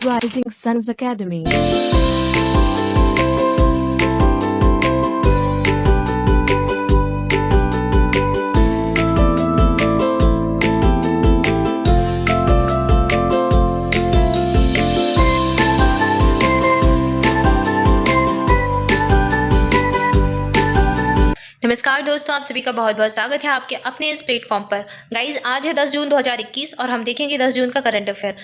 Rising Suns Academy. नमस्कार दोस्तों, आप सभी का बहुत बहुत स्वागत है आपके अपने इस प्लेटफॉर्म पर। गाइज, आज है 10 जून 2021 और हम देखेंगे 10 जून का करंट अफेयर।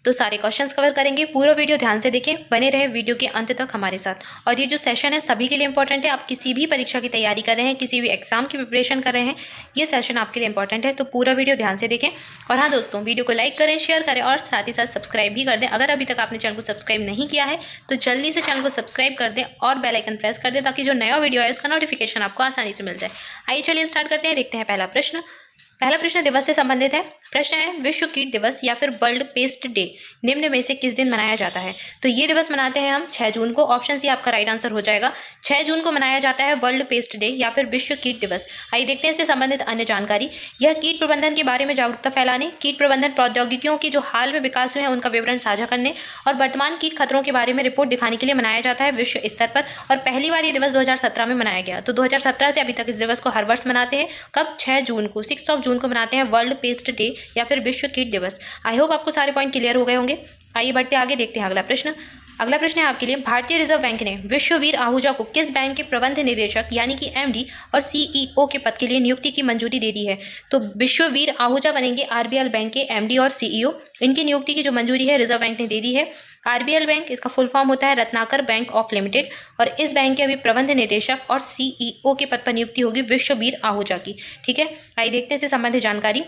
तो सारे क्वेश्चंस कवर करेंगे। पूरा वीडियो ध्यान से देखें, बने रहे वीडियो के अंत तक हमारे साथ। और ये जो सेशन है सभी के लिए इंपॉर्टेंट है। आप किसी भी परीक्षा की तैयारी कर रहे हैं, किसी भी एग्जाम की प्रिपरेशन कर रहे हैं, ये सेशन आपके लिए इंपॉर्टेंट है। तो पूरा वीडियो ध्यान से देखें। और हाँ दोस्तों, वीडियो को लाइक करें, शेयर करें और साथ ही साथ सब्सक्राइब भी कर दें। अगर अभी तक आपने चैनल को सब्सक्राइब नहीं किया है तो जल्दी से चैनल को सब्सक्राइब कर दें और बेल आइकन प्रेस कर दें ताकि जो नया वीडियो है उसका नोटिफिकेशन आपको आसानी से मिल जाए। आइए चलिए स्टार्ट करते हैं। देखते हैं पहला प्रश्न दिवस से संबंधित है। प्रश्न है, विश्व कीट दिवस या फिर वर्ल्ड पेस्ट डे निम्न में से किस दिन मनाया जाता है? तो ये दिवस मनाते हैं हम 6 जून को। ऑप्शन सी आपका राइट आंसर हो जाएगा। 6 जून को मनाया जाता है वर्ल्ड पेस्ट डे या फिर विश्व कीट दिवस। आइए देखते हैं इससे संबंधित अन्य जानकारी। यह कीट प्रबंधन के बारे में जागरूकता फैलाने, कीट प्रबंधन प्रौद्योगिकियों की जो हाल में विकास हुए हैं उनका विवरण साझा करने और वर्तमान कीट खतरों के बारे में रिपोर्ट दिखाने के लिए मनाया जाता है विश्व स्तर पर। और पहली बार ये दिवस 2017 में मनाया गया। तो 2017 से अभी तक इस दिवस को हर वर्ष मनाते हैं। कब? 6 जून को, 6 जून को मनाते हैं वर्ल्ड पेस्ट डे या फिर विश्व कीट दिवस। आई होप आपको सारे पॉइंट क्लियर हो गए होंगे। आइए बढ़ते आगे, देखते हैं अगला प्रश्न। अगला प्रश्न है आपके लिए, भारतीय रिजर्व बैंक ने विश्ववीर आहूजा को किस बैंक के प्रबंध निदेशक यानी कि एमडी और सीईओ के पद के लिए नियुक्ति की मंजूरी दे दी है? तो विश्ववीर आहूजा बनेंगे आरबीएल बैंक के एमडी और सीईओ। इनकी नियुक्ति की जो मंजूरी है रिजर्व बैंक ने दे दी है। आरबीएल बैंक, इसका फुल फॉर्म होता है रत्नाकर बैंक ऑफ लिमिटेड, और इस बैंक के अभी प्रबंध निदेशक और सीईओ के पद पर नियुक्ति होगी विश्ववीर आहूजा की। ठीक है, आइए देखते हैं इससे संबंधित जानकारी।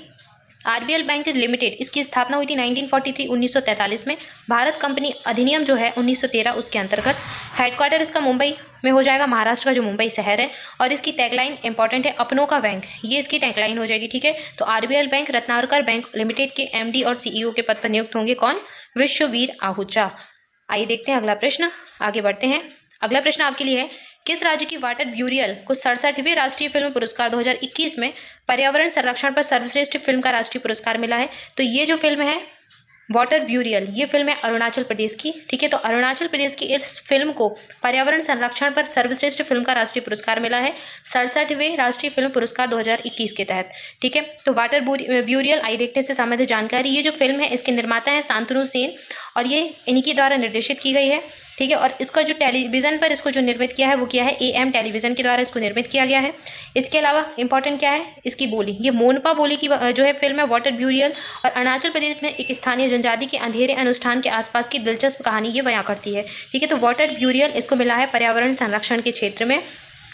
आरबीएल बैंक लिमिटेड, इसकी स्थापना हुई थी 1943 में। भारत कंपनी अधिनियम जो है 1913 उसके अंतर्गत। हेडक्वार्टर इसका मुंबई में हो जाएगा, महाराष्ट्र का जो मुंबई शहर है। और इसकी टैगलाइन इंपॉर्टेंट है, अपनों का बैंक, ये इसकी टैगलाइन हो जाएगी। ठीक है, तो RBL bank Ratnakar bank limited के एमडी और सीईओ के पद पर नियुक्त होंगे कौन? विश्ववीर आहूजा। आइए देखते हैं अगला प्रश्न, आगे बढ़ते हैं। अगला प्रश्न आपके लिए है, किस राज्य की वाटर ब्यूरियल को 67वें राष्ट्रीय फिल्म पुरस्कार 2021 में पर्यावरण संरक्षण पर सर्वश्रेष्ठ फिल्म का राष्ट्रीय पुरस्कार मिला है? तो ये जो फिल्म है वाटर ब्यूरियल, ये फिल्म है अरुणाचल प्रदेश की। ठीक है, तो अरुणाचल प्रदेश की इस फिल्म को पर्यावरण संरक्षण पर सर्वश्रेष्ठ फिल्म का राष्ट्रीय पुरस्कार मिला है 67वें राष्ट्रीय फिल्म पुरस्कार 2021 के तहत। ठीक है, तो वाटर ब्यूरियल, आइए देखते हैं इससे संबंधित जानकारी। ये जो फिल्म है इसके निर्माता है शांतनु सेन और ये इनकी द्वारा निर्देशित की गई है। ठीक है, और इसका जो टेलीविजन पर इसको जो निर्मित किया है वो किया है एएम टेलीविजन के द्वारा इसको निर्मित किया गया है। इसके अलावा इंपॉर्टेंट क्या है, इसकी बोली, ये मोनपा बोली की जो है फिल्म है वाटर ब्यूरियल। और अरुणाचल प्रदेश में एक स्थानीय जनजाति के अंधेरे अनुष्ठान के आसपास की दिलचस्प कहानी ये बयां करती है। ठीक है, तो वाटर ब्यूरियल इसको मिला है पर्यावरण संरक्षण के क्षेत्र में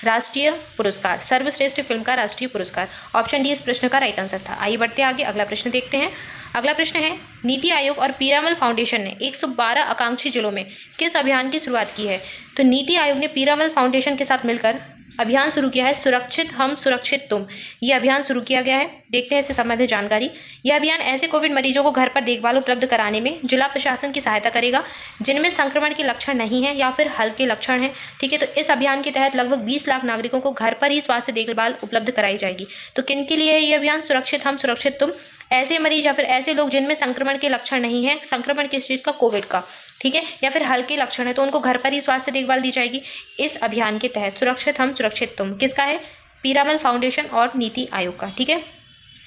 राष्ट्रीय पुरस्कार, सर्वश्रेष्ठ फिल्म का राष्ट्रीय पुरस्कार। ऑप्शन डी इस प्रश्न का राइट आंसर था। आइए बढ़ते आगे, अगला प्रश्न देखते हैं। अगला प्रश्न है, नीति आयोग और पीरामल फाउंडेशन ने 112 आकांक्षी जिलों में किस अभियान की शुरुआत की है? तो नीति आयोग ने पीरामल फाउंडेशन के साथ मिलकर अभियान शुरू किया है सुरक्षित हम सुरक्षित तुम। ये अभियान शुरू किया गया है। देखते हैं इससे संबंधित जानकारी। यह अभियान ऐसे कोविड मरीजों को घर पर देखभाल उपलब्ध कराने में जिला प्रशासन की सहायता करेगा जिनमें संक्रमण के लक्षण नहीं है या फिर हल्के लक्षण हैं। ठीक है, तो इस अभियान के तहत लगभग 20 लाख नागरिकों को घर पर ही स्वास्थ्य देखभाल उपलब्ध कराई जाएगी। तो किन के लिए है ये अभियान सुरक्षित हम सुरक्षित तुम? ऐसे मरीज या फिर ऐसे लोग जिनमें संक्रमण के लक्षण नहीं है, संक्रमण किस चीज का? कोविड का। ठीक है, या फिर हल्के लक्षण है तो उनको घर पर ही स्वास्थ्य देखभाल दी जाएगी इस अभियान के तहत। सुरक्षित हम सुरक्षित तुम किसका है? पीरामल फाउंडेशन और नीति आयोग का। ठीक है,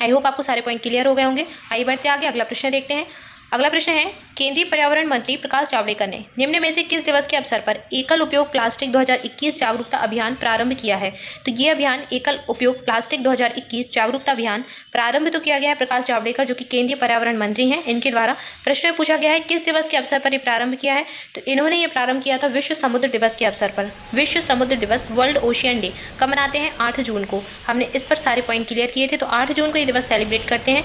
आई होप आपको सारे पॉइंट क्लियर हो गए होंगे। आइए बढ़ते आगे, अगला प्रश्न देखते हैं। अगला प्रश्न है, केंद्रीय पर्यावरण मंत्री प्रकाश जावड़ेकर ने निम्न में से किस दिवस के अवसर पर एकल उपयोग प्लास्टिक 2021 जागरूकता अभियान प्रारंभ किया है? तो ये अभियान एकल उपयोग प्लास्टिक 2021 जागरूकता अभियान प्रारंभ तो किया गया है प्रकाश जावड़ेकर जो कि केंद्रीय पर्यावरण मंत्री हैं, इनके द्वारा। प्रश्न में पूछा गया है किस दिवस के अवसर पर ये प्रारंभ किया है? तो इन्होंने ये प्रारंभ किया था विश्व समुद्र दिवस के अवसर पर। विश्व समुद्र दिवस, वर्ल्ड ओशियन डे कब मनाते हैं? 8 जून को। हमने इस पर सारे पॉइंट क्लियर किए थे। तो 8 जून को ये दिवस सेलिब्रेट करते हैं,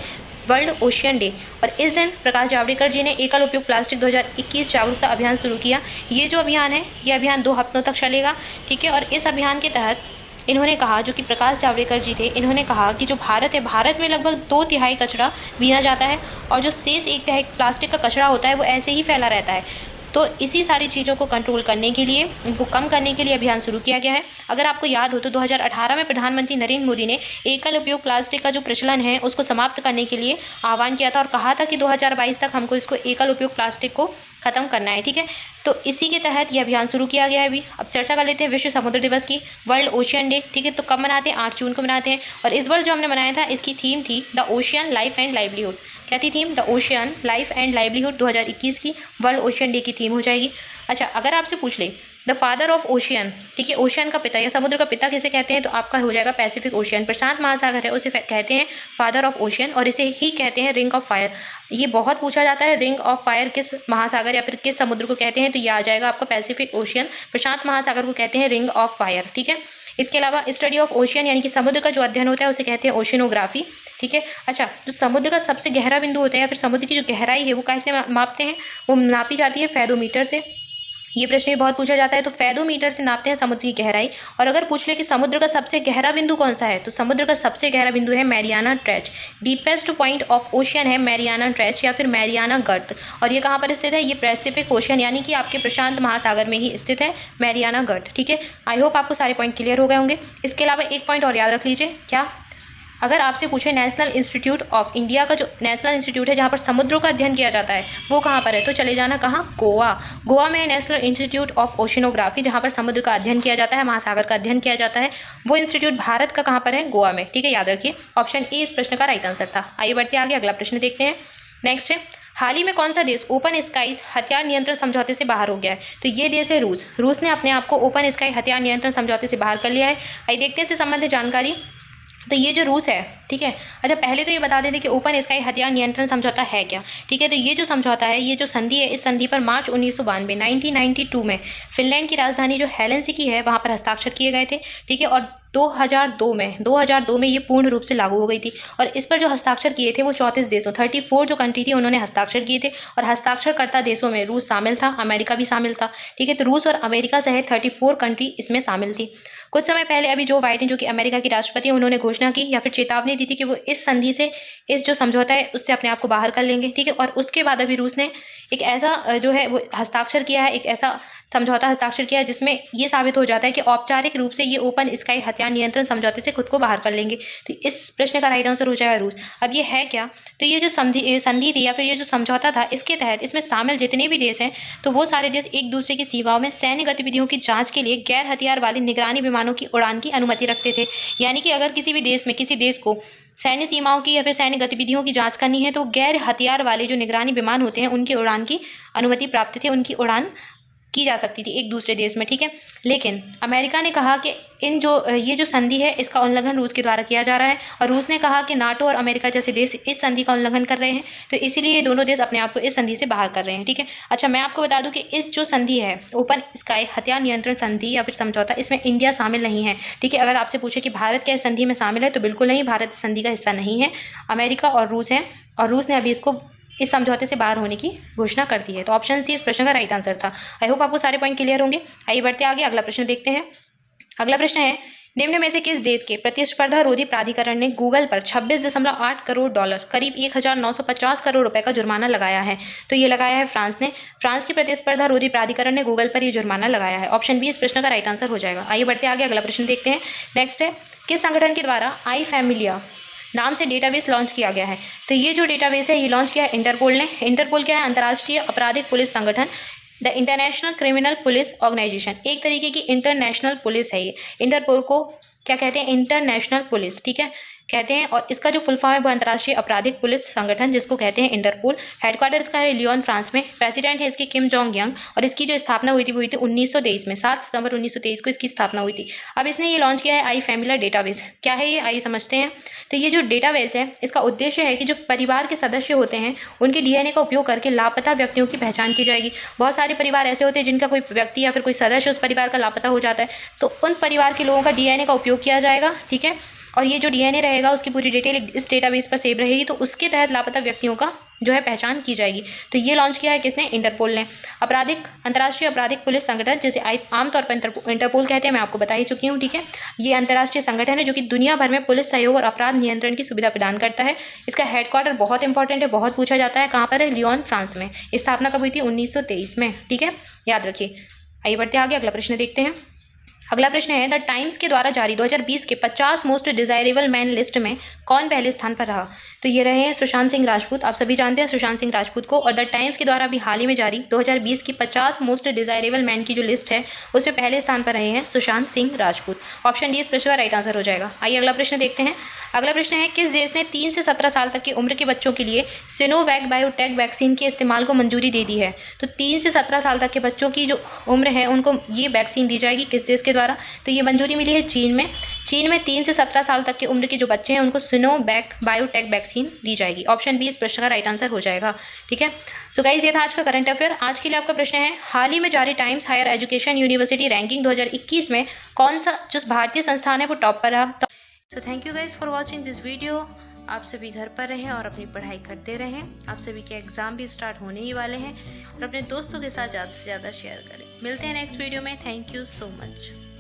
वर्ल्ड ओशियन डे। और इस दिन प्रकाश जावड़ेकर जी ने एकल उपयोग प्लास्टिक 2021 जागरूकता अभियान शुरू किया। ये जो अभियान है ये अभियान 2 हफ्तों तक चलेगा। ठीक है, और इस अभियान के तहत इन्होंने कहा, जो कि प्रकाश जावड़ेकर जी थे, इन्होंने कहा कि जो भारत है, भारत में लगभग 2/3 कचरा बीना जाता है और जो शेष 1/3 प्लास्टिक का कचरा होता है वो ऐसे ही फैला रहता है। तो इसी सारी चीज़ों को कंट्रोल करने के लिए, इनको कम करने के लिए अभियान शुरू किया गया है। अगर आपको याद हो तो 2018 में प्रधानमंत्री नरेंद्र मोदी ने एकल उपयोग प्लास्टिक का जो प्रचलन है उसको समाप्त करने के लिए आह्वान किया था और कहा था कि 2022 तक हमको इसको एकल उपयोग प्लास्टिक को खत्म करना है, ठीक है। तो इसी के तहत ये अभियान शुरू किया गया है अभी। अब चर्चा कर लेते हैं विश्व समुद्र दिवस की, वर्ल्ड ओशियन डे, ठीक है। तो कब मनाते हैं? 8 जून को मनाते हैं। और इस वर्ष जो हमने मनाया था इसकी थीम थी the ocean life and livelihood. क्या थी theme? The ocean life and livelihood 2021 की वर्ल्ड ओशियन डे की थीम हो जाएगी। अच्छा, अगर आपसे पूछ ले द फादर ऑफ ओशियन, ठीक है, ओशियन का पिता या समुद्र का पिता किसे कहते हैं, तो आपका हो जाएगा पैसिफिक ओशियन। प्रशांत महासागर है उसे कहते हैं फादर ऑफ ओशियन और इसे ही कहते हैं रिंग ऑफ फायर। ये बहुत पूछा जाता है, रिंग ऑफ फायर किस महासागर या फिर किस समुद्र को कहते हैं, तो ये आ जाएगा आपका पैसिफिक ओशियन। प्रशांत महासागर को कहते हैं रिंग ऑफ फायर, ठीक है। इसके अलावा स्टडी ऑफ ओशियन यानी कि समुद्र का जो अध्ययन होता है उसे कहते हैं ओशियनोग्राफी, ठीक है। अच्छा, जो समुद्र का सबसे गहरा बिंदु होता है या फिर समुद्र की जो गहराई है वो कैसे मापते हैं? वो नापी जाती है फेदोमीटर से। ये प्रश्न भी बहुत पूछा जाता है, तो फेदोमीटर से नापते हैं समुद्र की गहराई। और अगर पूछ ले कि समुद्र का सबसे गहरा बिंदु कौन सा है, तो समुद्र का सबसे गहरा बिंदु है Mariana trench. Deepest point of ocean है मैरियाना ट्रेंच या फिर मैरियाना गर्त। और ये कहाँ पर स्थित है? ये पैसिफिक ओशियन यानी कि आपके प्रशांत महासागर में ही स्थित है मैरियाना गर्त, ठीक है। आई होप आपको सारे पॉइंट क्लियर हो गए होंगे। इसके अलावा एक पॉइंट और याद रख लीजिए, क्या? अगर आपसे पूछे नेशनल इंस्टीट्यूट ऑफ इंडिया का जो नेशनल इंस्टीट्यूट है जहाँ पर समुद्रों का अध्ययन किया जाता है वो कहाँ पर है, तो चले जाना कहाँ? गोवा। गोवा में नेशनल इंस्टीट्यूट ऑफ ओशियनोग्राफी जहाँ पर समुद्र का अध्ययन किया जाता है, महासागर का अध्ययन किया जाता है। वो इंस्टीट्यूट भारत का कहाँ पर है? गोवा में, ठीक है, याद रखिए। ऑप्शन ए इस प्रश्न का राइट आंसर था। आइए बढ़ते आगे, अगला प्रश्न देखते हैं। नेक्स्ट है, हाल ही में कौन सा देश ओपन स्काईज हथियार नियंत्रण समझौते से बाहर हो गया है, तो ये देश है रूस। रूस ने अपने आप को ओपन स्काई हथियार नियंत्रण समझौते से बाहर कर लिया है। आइए देखते हैं इससे संबंधित जानकारी। तो ये जो रूस है, ठीक है। अच्छा, पहले तो ये बता देते कि ओपन स्काई हथियार नियंत्रण समझौता है क्या, ठीक है। तो ये जो समझौता है, ये जो संधि है, इस संधि पर मार्च 1992 में फिनलैंड की राजधानी जो हेलेंसिकी है वहाँ पर हस्ताक्षर किए गए थे, ठीक है। और 2002 में ये पूर्ण रूप से लागू हो गई थी। और इस पर जो हस्ताक्षर किए थे वो 34 देशों 34 जो कंट्री थी उन्होंने हस्ताक्षर किए थे। और हस्ताक्षरकर्ता देशों में रूस शामिल था, अमेरिका भी शामिल था, ठीक है। तो रूस और अमेरिका सहित 34 कंट्री इसमें शामिल थी। कुछ समय पहले अभी जो बाइडेन जो कि अमेरिका की राष्ट्रपति हैं उन्होंने घोषणा की या फिर चेतावनी दी थी कि वो इस संधि से, इस जो समझौता है उससे अपने आप को बाहर कर लेंगे, ठीक है। और उसके बाद अभी रूस ने एक ऐसा जो है वो हस्ताक्षर किया है, एक ऐसा समझौता हस्ताक्षर किया है जिसमें ये साबित हो जाता है कि औपचारिक रूप से ये ओपन स्काई हथियार नियंत्रण समझौते से खुद को बाहर कर लेंगे। तो इस प्रश्न का राइट आंसर हो जाएगा रूस। अब ये है क्या, तो ये जो संधि थी या फिर ये जो समझौता था, इसके तहत इसमें शामिल जितने भी देश हैं तो वो सारे देश एक दूसरे की सीमाओं में सैन्य गतिविधियों की जांच के लिए गैर हथियार वाले निगरानी विमानों की उड़ान की अनुमति रखते थे। यानी कि अगर किसी भी देश में किसी देश को सैन्य सीमाओं की या फिर सैन्य गतिविधियों की जांच करनी है तो गैर हथियार वाले जो निगरानी विमान होते हैं उनकी उड़ान की अनुमति प्राप्त थी, उनकी उड़ान की जा सकती थी एक दूसरे देश में, ठीक है। लेकिन अमेरिका ने कहा कि ये जो संधि है इसका उल्लंघन रूस के द्वारा किया जा रहा है और रूस ने कहा कि नाटो और अमेरिका जैसे देश इस संधि का उल्लंघन कर रहे हैं, तो इसीलिए ये दोनों देश अपने आप को इस संधि से बाहर कर रहे हैं, ठीक है। अच्छा, मैं आपको बता दूं कि इस जो संधि है ओपन स्काई हथियार नियंत्रण संधि या फिर समझौता, इसमें इंडिया शामिल नहीं है, ठीक है। अगर आपसे पूछे कि भारत क्या इस संधि में शामिल है तो बिल्कुल नहीं, भारत इस संधि का हिस्सा नहीं है। अमेरिका और रूस है और रूस ने अभी इसको इस समझौते से बाहर होने की घोषणा कर दी है। तो ऑप्शन सी इस प्रश्न का राइट आंसर था। आई होप आपको सारे पॉइंट क्लियर होंगे। आइए बढ़ते आगे, अगला प्रश्न देखते हैं। अगला प्रश्न है, निम्न में से किस देश के प्रतिस्पर्धा रोधी प्राधिकरण ने गूगल पर 26.8 करोड़ डॉलर करीब 1950 करोड़ रुपए का जुर्माना लगाया है, तो ये लगाया है फ्रांस ने। फ्रांस के प्रतिस्पर्धा रोधी प्राधिकरण ने गूगल पर ये जुर्माना लगाया है। ऑप्शन बी इस प्रश्न का राइट आंसर हो जाएगा। आइए बढ़ते आगे, अगला प्रश्न देखते हैं। नेक्स्ट है, किस संगठन के द्वारा आई फैमिलिया नाम से डेटाबेस लॉन्च किया गया है, तो ये जो डेटाबेस है ये लॉन्च किया है इंटरपोल ने। इंटरपोल क्या है? अंतर्राष्ट्रीय आपराधिक पुलिस संगठन, the International Criminal Police Organization, एक तरीके की इंटरनेशनल पुलिस है ये। इंटरपोल को क्या कहते हैं? इंटरनेशनल पुलिस, ठीक है, कहते हैं। और इसका जो फुल फॉर्म है वो अंतर्राष्ट्रीय आपराधिक पुलिस संगठन, जिसको कहते हैं इंटरपोल। हेडक्वार्टर इसका है लियोन, फ्रांस में। प्रेसिडेंट है इसके किम जोंग यंग और इसकी जो स्थापना हुई थी वो हुई थी 1923 में, 7 सितंबर 1923 को इसकी स्थापना हुई थी। अब इसने ये लॉन्च किया है आई फैमिलिया डेटाबेस। क्या है ये, आइए समझते हैं। तो ये जो डेटाबेस है इसका उद्देश्य है कि जो परिवार के सदस्य होते हैं उनके डीएनए का उपयोग करके लापता व्यक्तियों की पहचान की जाएगी। बहुत सारे परिवार ऐसे होते हैं जिनका कोई व्यक्ति या फिर कोई सदस्य उस परिवार का लापता हो जाता है, तो उन परिवार के लोगों का डीएनए का उपयोग किया जाएगा, ठीक है। और ये जो डीएनए रहेगा उसकी पूरी डिटेल इस डेटाबेस पर सेव रहेगी, तो उसके तहत लापता व्यक्तियों का जो है पहचान की जाएगी। तो ये लॉन्च किया है किसने? इंटरपोल ने। अंतर्राष्ट्रीय आपराधिक पुलिस संगठन, जिसे आमतौर पर इंटरपोल कहते हैं, मैं आपको बता ही चुकी हूँ, ठीक है। ये अंतर्राष्ट्रीय संगठन है जो कि दुनिया भर में पुलिस सहयोग और अपराध नियंत्रण की सुविधा प्रदान करता है। इसका हेडक्वार्टर बहुत इंपॉर्टेंट है, बहुत पूछा जाता है, कहाँ पर है? लियोन, फ्रांस में। स्थापना कब हुई थी? 1923 में, ठीक है, याद रखिए। आइए बढ़ते आगे, अगला प्रश्न देखते हैं। अगला प्रश्न है, द टाइम्स के द्वारा जारी 2020 के 50 मोस्ट डिजायरेबल मैन लिस्ट में कौन पहले स्थान पर रहा? तो ये रहे हैं सुशांत सिंह राजपूत। आप सभी जानते हैं सुशांत सिंह राजपूत को। और द टाइम्स के द्वारा अभी हाल ही में जारी 2020 की 50 मोस्ट डिजायरेबल मैन की जो लिस्ट है उसमें पहले स्थान पर रहे हैं सुशांत सिंह राजपूत। ऑप्शन डी इस प्रश्न का राइट आंसर हो जाएगा। आइए अगला प्रश्न देखते हैं। अगला प्रश्न है, किस देश ने 3 से 17 साल तक की उम्र के बच्चों के लिए सिनोवैक बायोटेक वैक्सीन के इस्तेमाल को मंजूरी दे दी है? तो 3 से 17 साल तक के बच्चों की जो उम्र है उनको ये वैक्सीन दी जाएगी, किस देश के द्वारा? तो ये मंजूरी मिली है चीन में। चीन में 3 से 17 साल तक की उम्र के जो बच्चे हैं उनको सिनोवैक बायोटेक वैक्सीन दी जाएगी। ऑप्शन बी इस प्रश्न का राइट आंसर हो जाएगा, ठीक है। सो गाइस, ये था आज का करंट अफेयर। आज के लिए आपका प्रश्न है, हाल ही में जारी Times Higher Education university ranking 2021 में कौन सा जो भारतीय संस्थान है वो टॉप पर रहा? So thank you guys for watching this video. आप सभी घर पर रहें और अपनी पढ़ाई करते रहें। आप सभी के एग्जाम भी स्टार्ट होने ही वाले हैं और अपने दोस्तों के साथ ज़्यादा से ज़्यादा शेयर करें। मिलते हैं नेक्स्ट वीडियो में। Thank you so much.